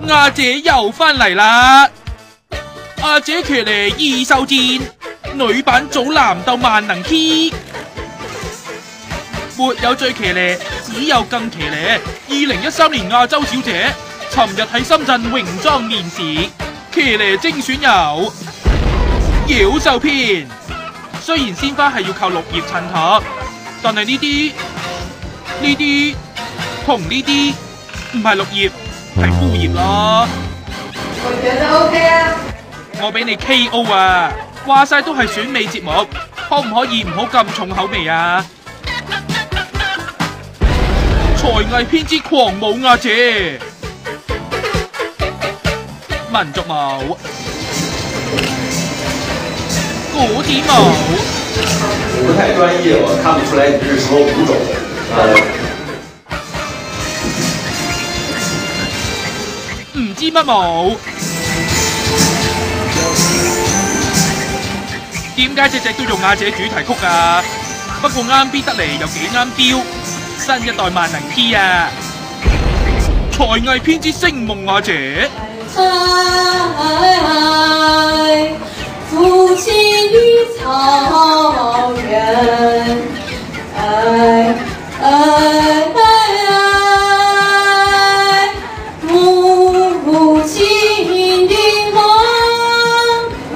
阿姐又翻嚟啦！阿姐騎呢異獸戰，女版祖藍鬥萬能 key， 沒有最騎呢，只有更騎呢。2013年亞洲小姐，尋日喺深圳泳裝面試，騎呢精選有妖獸篇。雖然鮮花係要靠綠葉襯托，但係呢啲同呢啲唔係綠葉，係枯葉咯。我覺得 OK 啊！我俾你 KO 啊！話晒都係選美節目，可唔可以唔好咁重口味啊？才藝編之狂舞阿姐，民族舞、古典舞。你不太專業，我看不出來你是什麼舞種。唔知乜舞？點解隻隻都用阿姐主題曲啊？不過啱 B 得嚟又幾啱標，新一代萬能 Key 啊！才藝編之星夢阿姐。父親於草原，母親的夢。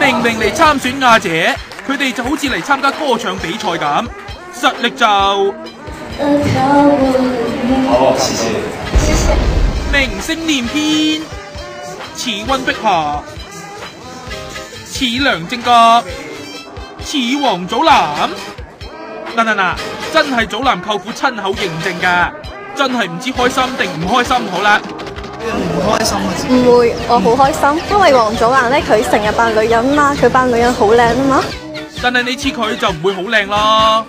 明明嚟參選亞姐，佢哋就好似嚟參加歌唱比賽咁，實力就好，謝謝。謝謝。明星連篇，似溫碧霞，似梁正國，似王祖藍。嗱，真係祖藍舅父親口認證㗎，真係唔知開心定唔開心好啦。唔開心啊！唔會，我好開心，因為王祖藍咧佢成日扮女人嘛，佢扮女人好靚啊嘛。但係你似佢就唔會好靚咯。